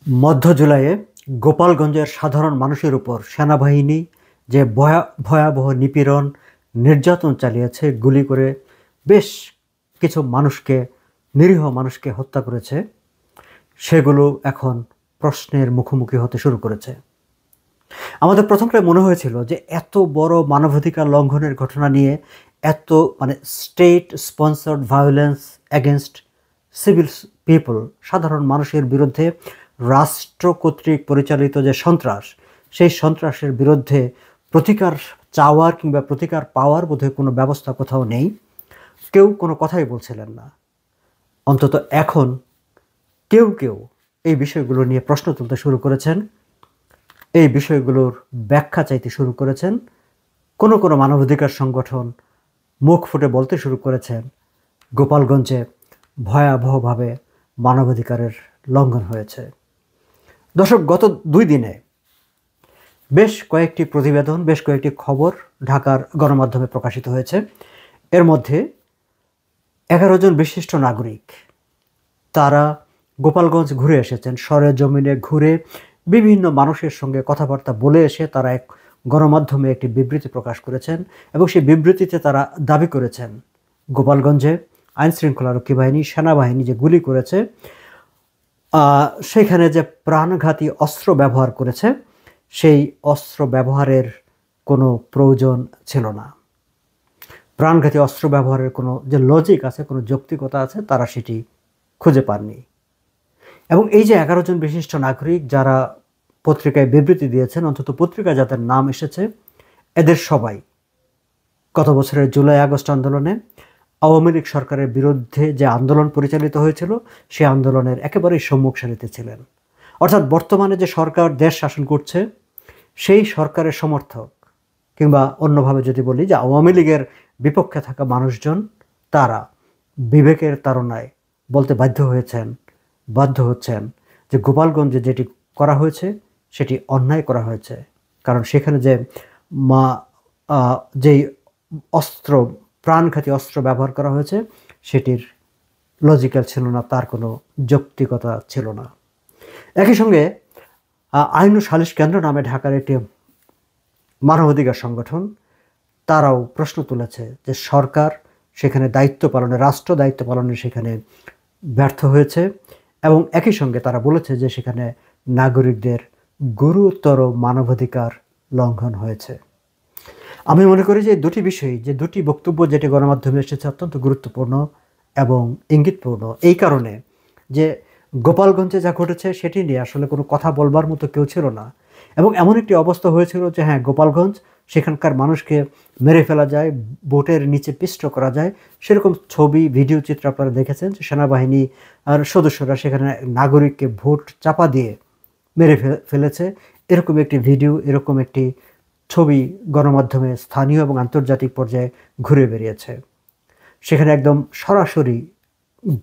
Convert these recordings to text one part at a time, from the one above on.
मध्य जुलाइए गोपालगंजेर साधारण मानुषेर ऊपर सेनाबाहिनी जे भयाबह निपीड़न निर्यातन चालिয়েছে गुली करे बेश किछु मानुषके निरीह मानुषके हत्या करेছে সেগুলো এখন প্রশ্নের মুখোমুখি হতে শুরু করেছে। আমাদের প্রথমটায় মনে হয়েছিল যে এত বড় মানবাধিকার লঙ্ঘনের ঘটনা নিয়ে এত state sponsored violence against civil people সাধারণ মানুষের বিরুদ্ধে রাষ্ট্র কর্তৃক পরিচালিত যে সন্ত্রাস সেই সন্ত্রাসের বিরুদ্ধে প্রতিকার চাওয়ার কিংবা প্রতিকার পাওয়ার বোধহয় কোনো ব্যবস্থা কোথাও নেই, কেউ কোনো কথাই বলছিলেন না। অন্তত এখন কেউ কেউ এই বিষয়গুলো নিয়ে প্রশ্ন তুলতে শুরু করেছেন, এই বিষয়গুলোর ব্যাখ্যা চাইতে শুরু করেছেন। কোনো কোনো মানবাধিকার সংগঠন মুখ ফুটে বলতে শুরু করেছেন গোপালগঞ্জে ভয়াবহভাবে মানবাধিকারের লঙ্ঘন হয়েছে। দর্শক, গত 2 দিনে বেশ কয়েকটি প্রতিবেদন, বেশ কয়েকটি খবর ঢাকার গণমাধ্যমে প্রকাশিত হয়েছে। এর মধ্যে 11 জন বিশিষ্ট নাগরিক তারা গোপালগঞ্জ ঘুরে এসেছেন, সরেজমিনে ঘুরে বিভিন্ন মানুষের সঙ্গে কথাবার্তা বলে এসে তারা এক গণমাধ্যমে একটি বিবৃতি প্রকাশ করেছেন এবং সেই বিবৃতিতে তারা দাবি করেছেন গোপালগঞ্জে আইনশৃঙ্খলারক্ষী বাহিনী, সেনাবাহিনী যে গুলি করেছে সেখানে যে প্রাণঘাতী অস্ত্র ব্যবহার করেছে সেই অস্ত্র ব্যবহারের কোনো প্রয়োজন ছিল না। প্রাণঘাতী অস্ত্র ব্যবহারের কোনো যে লজিক আছে, কোনো যৌক্তিকতা আছে, তারা সেটি খুঁজে পাননি। এবং এই যে 11 জন বিশিষ্ট নাগরিক যারা পত্রিকায় বিবৃতি দিয়েছেন, অন্তত পত্রিকায় যাদের নাম এসেছে, এদের সবাই গত বছরের জুলাই আগস্ট আন্দোলনে আওয়ামী লীগ সরকারের বিরুদ্ধে যে আন্দোলন পরিচালিত হয়েছিল সেই আন্দোলনের একেবারেই সম্মুখ সারিতে ছিলেন। অর্থাৎ বর্তমানে যে সরকার দেশ শাসন করছে সেই সরকারের সমর্থক, কিংবা অন্যভাবে যদি বলি যে আওয়ামী লীগের বিপক্ষে থাকা মানুষজন তারা বিবেকের তাড়নায় বলতে বাধ্য হচ্ছেন যে গোপালগঞ্জে যেটি করা হয়েছে সেটি অন্যায় করা হয়েছে। কারণ সেখানে যে যেই প্রাণঘাতী অস্ত্র ব্যবহার করা হয়েছে সেটির লজিক্যাল ছিল না, তার কোনো যৌক্তিকতা ছিল না। একই সঙ্গে আইন ও সালিশ কেন্দ্র নামে ঢাকার একটি মানবাধিকার সংগঠন তারাও প্রশ্ন তুলেছে যে সরকার সেখানে রাষ্ট্র দায়িত্ব পালনে সেখানে ব্যর্থ হয়েছে এবং একই সঙ্গে তারা বলেছে যে সেখানে নাগরিকদের গুরুতর মানবাধিকার লঙ্ঘন হয়েছে। আমি মনে করি যে দুটি বিষয়, যে দুটি বক্তব্য যেটি গণমাধ্যমে এসেছে অত্যন্ত গুরুত্বপূর্ণ এবং ইঙ্গিতপূর্ণ, এই কারণে যে গোপালগঞ্জে যা ঘটেছে সেটি নিয়ে আসলে কোনো কথা বলবার মতো কেউ ছিল না। এবং এমন একটি অবস্থা হয়েছিল যে হ্যাঁ, গোপালগঞ্জ সেখানকার মানুষকে মেরে ফেলা যায়, বোটের নিচে পিষ্ট করা যায়, সেরকম ছবি ভিডিও চিত্র আপনারা দেখেছেন যে সেনাবাহিনী আর সদস্যরা সেখানে নাগরিককে ভোট চাপা দিয়ে মেরে ফেলেছে। এরকম একটি ভিডিও, এরকম একটি ছবি গণমাধ্যমে স্থানীয় এবং আন্তর্জাতিক পর্যায়ে ঘুরে বেরিয়েছে। সেখানে একদম সরাসরি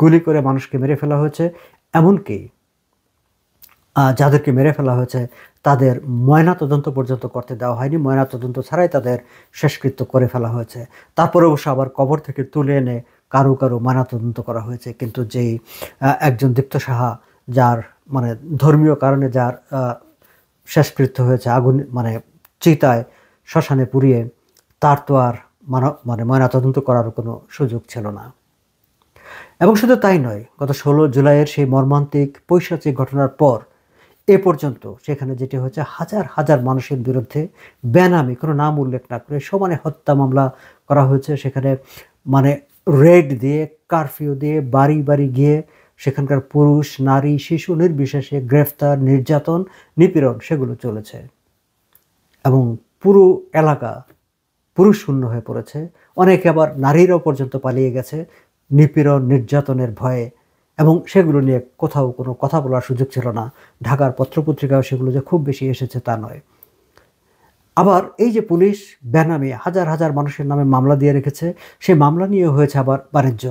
গুলি করে মানুষকে মেরে ফেলা হয়েছে, এমনকি যাদেরকে মেরে ফেলা হয়েছে তাদের ময়নাতদন্ত পর্যন্ত করতে দেওয়া হয়নি, ময়নাতদন্ত ছাড়াই তাদের শেষকৃত্য করে ফেলা হয়েছে। তারপরে অবশ্য আবার কবর থেকে তুলে এনে কারো ময়নাতদন্ত করা হয়েছে। কিন্তু যেই একজন দীপ্ত সাহা, যার ধর্মীয় কারণে যার শেষকৃত্য হয়েছে আগুন চিতায় শ্মশানে পুড়িয়ে, তার তো আর ময়নাতদন্ত করার কোনো সুযোগ ছিল না। এবং শুধু তাই নয়, গত 16 জুলাইয়ের সেই মর্মান্তিক পৈশাচিক ঘটনার পর এ পর্যন্ত সেখানে যেটি হয়েছে হাজার হাজার মানুষের বিরুদ্ধে বেনামি, কোনো নাম উল্লেখ না করে সমানে হত্যা মামলা করা হয়েছে। সেখানে রেড দিয়ে, কারফিউ দিয়ে বাড়ি বাড়ি গিয়ে সেখানকার পুরুষ, নারী, শিশু নির্বিশেষে গ্রেফতার, নির্যাতন, নিপীড়ন সেগুলো চলেছে এবং পুরো এলাকা পুরুষ শূন্য হয়ে পড়েছে। অনেকে আবার নারীরাও পর্যন্ত পালিয়ে গেছে নিপীড়ন, নির্যাতনের ভয়ে, এবং সেগুলো নিয়ে কোথাও কোনো কথা বলার সুযোগ ছিল না। ঢাকার পত্রপত্রিকাও সেগুলো যে খুব বেশি এসেছে তা নয়। আবার এই যে পুলিশ বেনামে হাজার হাজার মানুষের নামে মামলা দিয়ে রেখেছে, সেই মামলা নিয়ে হয়েছে আবার বাণিজ্য,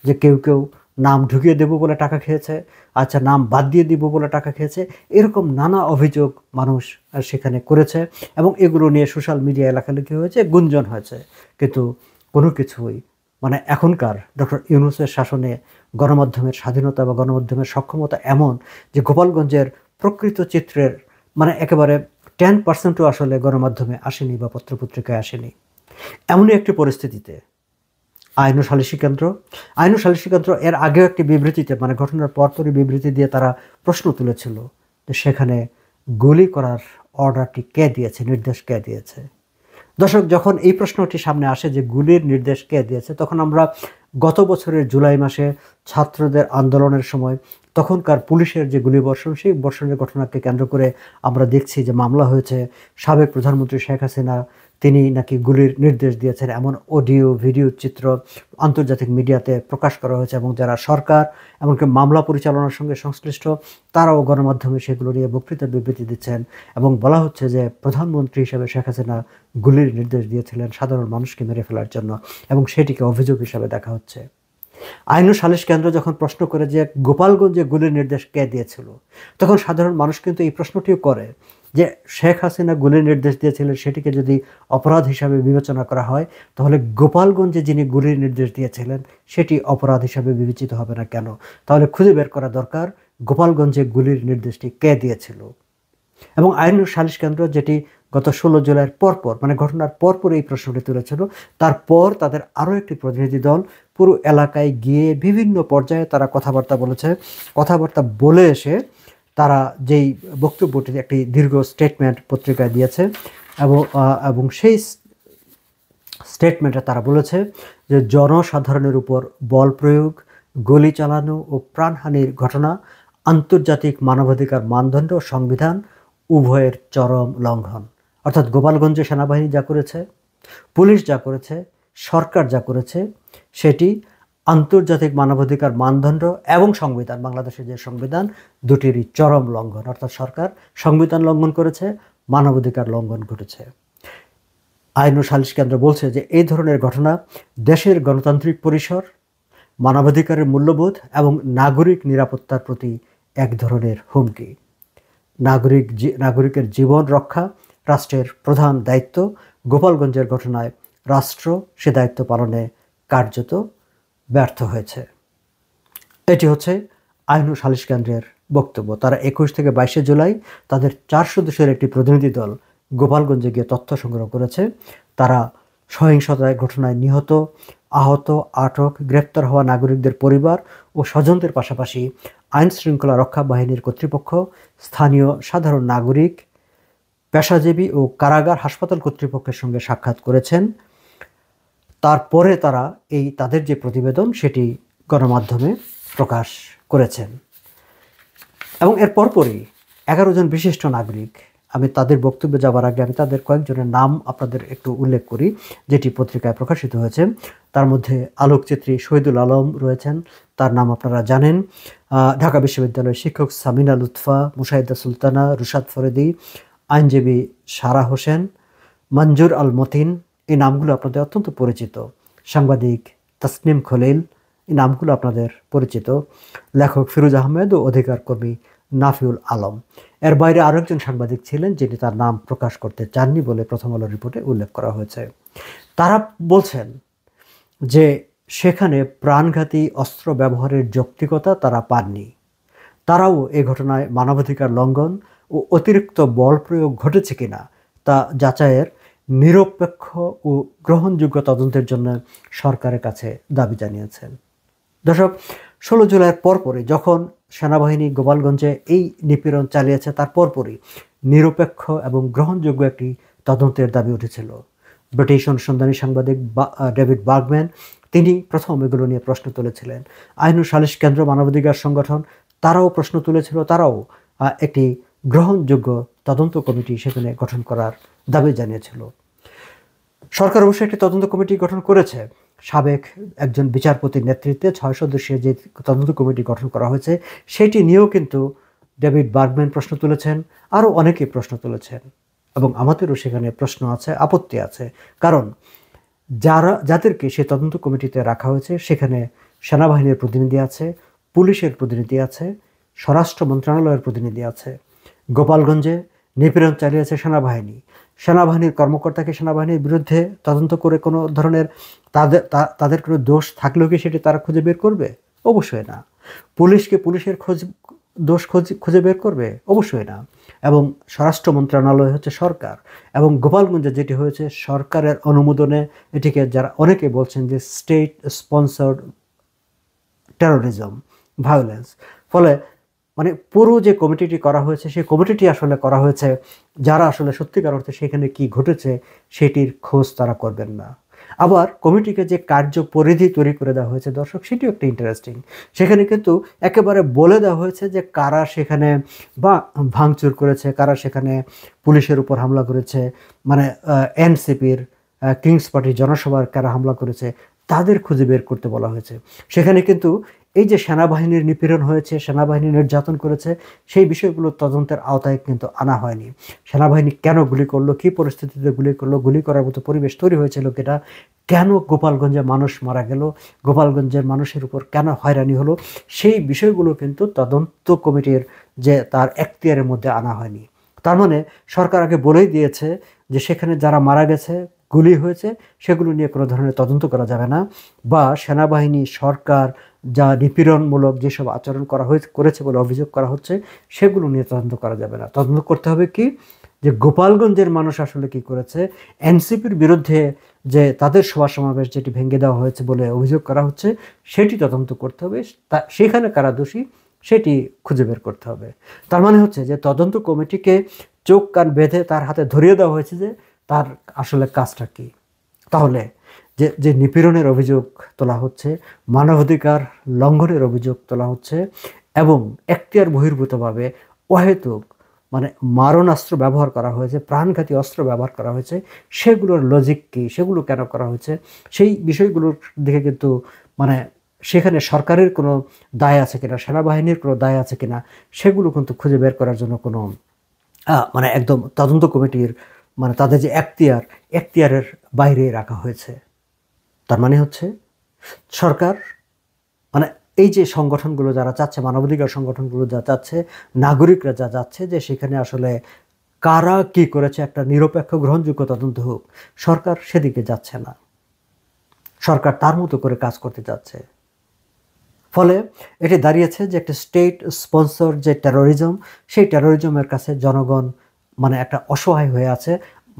যে কেউ নাম ঢুকিয়ে দেবো বলে টাকা খেয়েছে, আচ্ছা নাম বাদ দিয়ে দিব বলে টাকা খেয়েছে, এরকম নানা অভিযোগ মানুষ সেখানে করেছে এবং এগুলো নিয়ে সোশ্যাল মিডিয়ায় লেখালেখি হয়েছে, গুঞ্জন হয়েছে। কিন্তু কোনো কিছুই এখনকার ডক্টর ইউনূসের শাসনে গণমাধ্যমের স্বাধীনতা বা গণমাধ্যমের সক্ষমতা এমন যে গোপালগঞ্জের প্রকৃত চিত্রের মানে একেবারে 10%ও আসলে গণমাধ্যমে আসেনি বা পত্রপত্রিকায় আসেনি। এমনই একটি পরিস্থিতিতে আইন ও সালিসি কেন্দ্র এর আগেও একটি বিবৃতিতে মানে ঘটনার পরপরই বিবৃতি দিয়ে তারা প্রশ্ন তুলেছিল যে সেখানে গুলি করার অর্ডারটি কে দিয়েছে, নির্দেশ কে দিয়েছে। দর্শক, যখন এই প্রশ্নটি সামনে আসে যে গুলির নির্দেশ কে দিয়েছে, তখন আমরা গত বছরের জুলাই মাসে ছাত্রদের আন্দোলনের সময় তখনকার পুলিশের যে গুলিবর্ষণ, সেই বর্ষণের ঘটনাকে কেন্দ্র করে আমরা দেখছি যে মামলা হয়েছে। সাবেক প্রধানমন্ত্রী শেখ হাসিনা তিনি নাকি গুলির নির্দেশ দিয়েছেন এমন অডিও ভিডিও চিত্র আন্তর্জাতিক মিডিয়াতে প্রকাশ করা হয়েছে, এবং যারা সরকার এমনকি মামলা পরিচালনার সঙ্গে সংশ্লিষ্ট তারাও গণমাধ্যমে সেগুলো নিয়ে বক্তৃতা বিবৃতি দিচ্ছেন, এবং বলা হচ্ছে যে প্রধানমন্ত্রী হিসেবে শেখ হাসিনা গুলির নির্দেশ দিয়েছিলেন সাধারণ মানুষকে মেরে ফেলার জন্য, এবং সেটিকে অভিযোগ হিসাবে দেখা হচ্ছে। আইন ও সালিশ কেন্দ্র যখন প্রশ্ন করে যে গোপালগঞ্জে গুলির নির্দেশ কে দিয়েছিল, তখন সাধারণ মানুষ কিন্তু এই প্রশ্নটিও করে যে শেখ হাসিনা গুলির নির্দেশ দিয়েছিলেন, সেটিকে যদি অপরাধ হিসাবে বিবেচনা করা হয় তাহলে গোপালগঞ্জে যিনি গুলির নির্দেশ দিয়েছিলেন সেটি অপরাধ হিসাবে বিবেচিত হবে না কেন? তাহলে খুঁজে বের করা দরকার গোপালগঞ্জে গুলির নির্দেশটি কে দিয়েছিল। এবং আইন ও সালিশ কেন্দ্র যেটি গত 16 জুলাইয়ের পরপর মানে ঘটনার পরপর এই প্রশ্নটি তুলেছিল, তারপর তাদের আরও একটি প্রতিনিধি দল পুরো এলাকায় গিয়ে বিভিন্ন পর্যায়ে তারা কথাবার্তা বলেছে। কথাবার্তা বলে এসে তারা যেই বক্তব্যটি একটি দীর্ঘ স্টেটমেন্ট পত্রিকায় দিয়েছে, এবং সেই স্টেটমেন্টে তারা বলেছে যে জনসাধারণের উপর বল প্রয়োগ, গুলি চালানো ও প্রাণহানির ঘটনা আন্তর্জাতিক মানবাধিকার মানদণ্ড ও সংবিধান উভয়ের চরম লঙ্ঘন। অর্থাৎ গোপালগঞ্জে সেনাবাহিনী যা করেছে, পুলিশ যা করেছে, সরকার যা করেছে, সেটি আন্তর্জাতিক মানবাধিকার মানদণ্ড এবং সংবিধান, বাংলাদেশের যে সংবিধান, দুটিরই চরম লঙ্ঘন। অর্থাৎ সরকার সংবিধান লঙ্ঘন করেছে, মানবাধিকার লঙ্ঘন ঘটেছে। আইন ও সালিশ কেন্দ্র বলছে যে এই ধরনের ঘটনা দেশের গণতান্ত্রিক পরিসর, মানবাধিকারের মূল্যবোধ এবং নাগরিক নিরাপত্তার প্রতি এক ধরনের হুমকি। নাগরিকের জীবন রক্ষা রাষ্ট্রের প্রধান দায়িত্ব। গোপালগঞ্জের ঘটনায় রাষ্ট্র সে দায়িত্ব পালনে কার্যত ব্যর্থ হয়েছে। এটি হচ্ছে আইন ও সালিশ কেন্দ্রের বক্তব্য। তারা 21 থেকে 22 জুলাই তাদের 4 সদস্যের একটি প্রতিনিধি দল গোপালগঞ্জে গিয়ে তথ্য সংগ্রহ করেছে। তারা সহিংসতায় ঘটনায় নিহত, আহত, আটক, গ্রেপ্তার হওয়া নাগরিকদের পরিবার ও স্বজনদের পাশাপাশি আইন শৃঙ্খলা রক্ষা বাহিনীর কর্তৃপক্ষ, স্থানীয় সাধারণ নাগরিক, পেশাজীবী ও কারাগার হাসপাতাল কর্তৃপক্ষের সঙ্গে সাক্ষাৎ করেছেন। তারপরে তারা তাদের যে প্রতিবেদন সেটি গণমাধ্যমে প্রকাশ করেছেন, এবং এর পরপরই 11 জন বিশিষ্ট নাগরিক, আমি তাদের বক্তব্যে যাবার আগে আমি তাদের কয়েকজনের নাম আপনাদের একটু উল্লেখ করি যেটি পত্রিকায় প্রকাশিত হয়েছে। তার মধ্যে আলোকচিত্রী শহীদুল আলম রয়েছেন, তার নাম আপনারা জানেন। ঢাকা বিশ্ববিদ্যালয়ের শিক্ষক সামিনা লুৎফা, মুশাহিদা সুলতানা, রুশাদ ফরিদি, আইনজীবী সারা হোসেন, মঞ্জুর আল মতিন, এই নামগুলো আপনাদের অত্যন্ত পরিচিত। সাংবাদিক তাসনিম খলিল, এই নামগুলো আপনাদের পরিচিত। লেখক ফিরোজ আহমেদ ও অধিকার কর্মী নাফিউল আলম। এর বাইরে আরেকজন সাংবাদিক ছিলেন যিনি তার নাম প্রকাশ করতে চাননি বলে প্রথম আলো রিপোর্টে উল্লেখ করা হয়েছে। তারা বলছেন যে সেখানে প্রাণঘাতী অস্ত্র ব্যবহারের যৌক্তিকতা তারা পাননি। তারাও এই ঘটনায় মানবাধিকার লঙ্ঘন ও অতিরিক্ত বল প্রয়োগ ঘটেছে কিনা তা যাচাইয়ের নিরপেক্ষ ও গ্রহণযোগ্য তদন্তের জন্য সরকারের কাছে দাবি জানিয়েছেন। দর্শক, 16 জুলাইয়ের পরপরই যখন সেনাবাহিনী গোপালগঞ্জে এই নিপীড়ন চালিয়েছে, তার পরপরই নিরপেক্ষ এবং গ্রহণযোগ্য একটি তদন্তের দাবি উঠেছিল। ব্রিটিশ অনুসন্ধানী সাংবাদিক ডেভিড বার্গম্যান তিনি প্রথম এগুলো নিয়ে প্রশ্ন তুলেছিলেন। আইন ও সালিশ কেন্দ্র, মানবাধিকার সংগঠন তারাও প্রশ্ন তুলেছিল, তারাও একটি গ্রহণযোগ্য তদন্ত কমিটি সেখানে গঠন করার দাবি জানিয়েছিল। সরকার অবশ্যই একটি তদন্ত কমিটি গঠন করেছে। সাবেক একজন বিচারপতির নেতৃত্বে 6 সদস্যের যে তদন্ত কমিটি গঠন করা হয়েছে সেটি নিয়েও কিন্তু ডেভিড বার্গম্যান প্রশ্ন তুলেছেন, আরও অনেকে প্রশ্ন তুলেছেন, এবং আমাদেরও সেখানে প্রশ্ন আছে, আপত্তি আছে। কারণ যাদেরকে সেই তদন্ত কমিটিতে রাখা হয়েছে সেখানে সেনাবাহিনীর প্রতিনিধি আছে, পুলিশের প্রতিনিধি আছে, স্বরাষ্ট্র মন্ত্রণালয়ের প্রতিনিধি আছে। গোপালগঞ্জে নিপীড়ন চালিয়েছে সেনাবাহিনীর কর্মকর্তাকে সেনাবাহিনীর বিরুদ্ধে তদন্ত করে কোনো ধরনের তাদের কোনো দোষ থাকলেও কি সেটি তারা খুঁজে বের করবে? অবশ্যই না। পুলিশকে পুলিশের দোষ খুঁজে বের করবে? অবশ্যই না। এবং স্বরাষ্ট্র মন্ত্রণালয় হচ্ছে সরকার, এবং গোপালগঞ্জে যেটি হয়েছে সরকারের অনুমোদনে, এটিকে যারা অনেকে বলছেন যে স্টেট স্পন্সর্ড টেরোরিজম, ভায়োলেন্স। ফলে মানে পুরো যে কমিটিটি করা হয়েছে সেই কমিটিটি আসলে করা হয়েছে যারা আসলে সত্যিকার অর্থে সেখানে কি ঘটেছে সেটির খোঁজ তারা করবেন না। আবার কমিটিকে যে কার্যপরিধি তৈরি করে দেওয়া হয়েছে দর্শক, সেটিও একটা ইন্টারেস্টিং। সেখানে কিন্তু একেবারে বলে দেওয়া হয়েছে যে কারা সেখানে বা ভাঙচুর করেছে, কারা সেখানে পুলিশের উপর হামলা করেছে, মানে এনসিপির কিংস পার্টি জনসভার কারা হামলা করেছে তাদের খুঁজে বের করতে বলা হয়েছে। সেখানে কিন্তু এই যে সেনাবাহিনীর নিপীড়ন হয়েছে, সেনাবাহিনী নির্যাতন করেছে, সেই বিষয়গুলো তদন্তের আওতায় কিন্তু আনা হয়নি। সেনাবাহিনী কেন গুলি করলো, কী পরিস্থিতিতে গুলি করলো, গুলি করার মতো পরিবেশ তৈরি হয়েছিল কিনা, কেন গোপালগঞ্জে মানুষ মারা গেল, গোপালগঞ্জের মানুষের উপর কেন হয়রানি হলো, সেই বিষয়গুলো কিন্তু তদন্ত কমিটির যে তার এখতিয়ারের মধ্যে আনা হয়নি। তার মানে সরকার আগে বলেই দিয়েছে যে সেখানে যারা মারা গেছে, গুলি হয়েছে, সেগুলো নিয়ে কোনো ধরনের তদন্ত করা যাবে না, বা সেনাবাহিনী সরকার যা নিপীড়নমূলক যেসব আচরণ করেছে বলে অভিযোগ করা হচ্ছে সেগুলো নিয়ে তদন্ত করা যাবে না। তদন্ত করতে হবে কি, যে গোপালগঞ্জের মানুষ আসলে কি করেছে, এনসিপির বিরুদ্ধে যে তাদের সভা সমাবেশ যেটি ভেঙে দেওয়া হয়েছে বলে অভিযোগ করা হচ্ছে সেটি তদন্ত করতে হবে, সেখানে কারা দোষী সেটি খুঁজে বের করতে হবে। তার মানে হচ্ছে যে তদন্ত কমিটিকে চোখ কান বেঁধে তার হাতে ধরিয়ে দেওয়া হয়েছে যে তার আসলে কাজটা কী। তাহলে যে যে নিপীড়নের অভিযোগ তোলা হচ্ছে, মানবাধিকার লঙ্ঘনের অভিযোগ তোলা হচ্ছে, এবং এখতিয়ার বহির্ভূতভাবে অহেতুক মানে মারণাস্ত্র ব্যবহার করা হয়েছে, প্রাণঘাতী অস্ত্র ব্যবহার করা হয়েছে, সেগুলোর লজিক কী, সেগুলো কেন করা হয়েছে, সেই বিষয়গুলোর দিকে কিন্তু মানে সেখানে সরকারের কোনো দায় আছে কিনা, সেনাবাহিনীর কোনো দায় আছে কিনা, সেগুলো কিন্তু খুঁজে বের করার জন্য কোনো মানে একদম তদন্ত কমিটির মানে তাদের যে এখতিয়ারের বাইরে রাখা হয়েছে। তার মানে হচ্ছে সরকার মানে এই যে সংগঠনগুলো যারা চাচ্ছে, মানবাধিকার সংগঠনগুলো যা চাচ্ছে, নাগরিকরা যা চাচ্ছে যে সেখানে আসলে কারা কি করেছে একটা নিরপেক্ষ গ্রহণযোগ্য তদন্ত হোক, সরকার সেদিকে যাচ্ছে না। সরকার তার মতো করে কাজ করতে যাচ্ছে। ফলে এটি দাঁড়িয়েছে যে একটা স্টেট স্পন্সর যে টেরোরিজম, সেই টেরোরিজমের কাছে জনগণ মানে একটা অসহায় হয়ে আছে।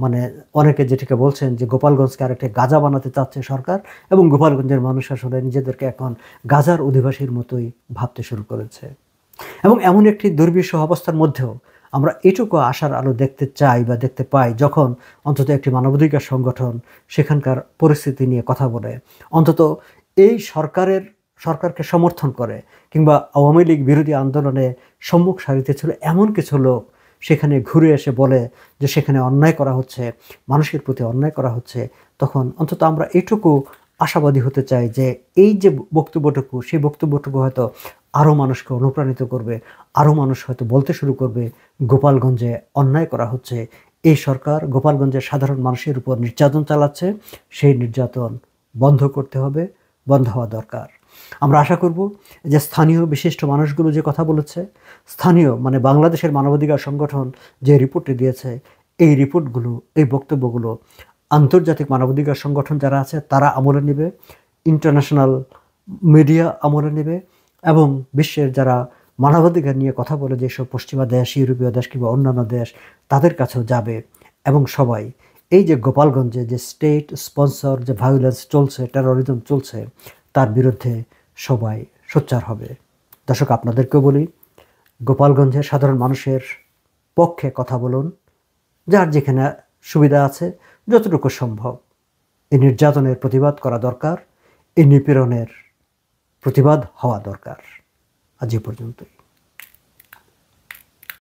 মানে অনেকে যেটিকে বলছেন যে গোপালগঞ্জকে আরেকটা গাজা বানাতে চাচ্ছে সরকার, এবং গোপালগঞ্জের মানুষ আসলে নিজেদেরকে এখন গাজার অধিবাসীর মতোই ভাবতে শুরু করেছে। এবং এমন একটি দুর্বিষহ অবস্থার মধ্যেও আমরা এটুকু আশার আলো দেখতে চাই বা দেখতে পাই, যখন অন্তত একটি মানবাধিকার সংগঠন সেখানকার পরিস্থিতি নিয়ে কথা বলে, অন্তত এই সরকারকে সমর্থন করে, কিংবা আওয়ামী লীগ বিরোধী আন্দোলনে সম্মুখ সারিতে ছিল এমন কিছু লোক সেখানে ঘুরে এসে বলে যে সেখানে অন্যায় করা হচ্ছে, মানুষের প্রতি অন্যায় করা হচ্ছে, তখন অন্তত আমরা এটুকু আশাবাদী হতে চাই যে এই যে বক্তব্যটুকু, সেই বক্তব্যটুকু হয়তো আরও মানুষকে অনুপ্রাণিত করবে, আরও মানুষ হয়তো বলতে শুরু করবে গোপালগঞ্জে অন্যায় করা হচ্ছে, এই সরকার গোপালগঞ্জের সাধারণ মানুষের উপর নির্যাতন চালাচ্ছে, সেই নির্যাতন বন্ধ করতে হবে, বন্ধ হওয়া দরকার। আমরা আশা করব যে স্থানীয় বিশিষ্ট মানুষগুলো যে কথা বলেছে, স্থানীয় মানে বাংলাদেশের মানবাধিকার সংগঠন যে রিপোর্টটি দিয়েছে, এই রিপোর্টগুলো, এই বক্তব্যগুলো আন্তর্জাতিক মানবাধিকার সংগঠন যারা আছে তারা আমলে নেবে, ইন্টারন্যাশনাল মিডিয়া আমলে নেবে, এবং বিশ্বের যারা মানবাধিকার নিয়ে কথা বলে যেসব পশ্চিমা দেশ, ইউরোপীয় দেশ কিংবা অন্যান্য দেশ, তাদের কাছেও যাবে, এবং সবাই এই যে গোপালগঞ্জে যে স্টেট স্পন্সর যে ভায়োলেন্স চলছে, টেরোরিজম চলছে, তার বিরুদ্ধে সবাই সোচ্চার হবে। দর্শক, আপনাদেরকেও বলি, গোপালগঞ্জের সাধারণ মানুষের পক্ষে কথা বলুন, যার যেখানে সুবিধা আছে যতটুকু সম্ভব এই নির্যাতনের প্রতিবাদ করা দরকার, এই নিপীড়নের প্রতিবাদ হওয়া দরকার। আজ এ পর্যন্তই।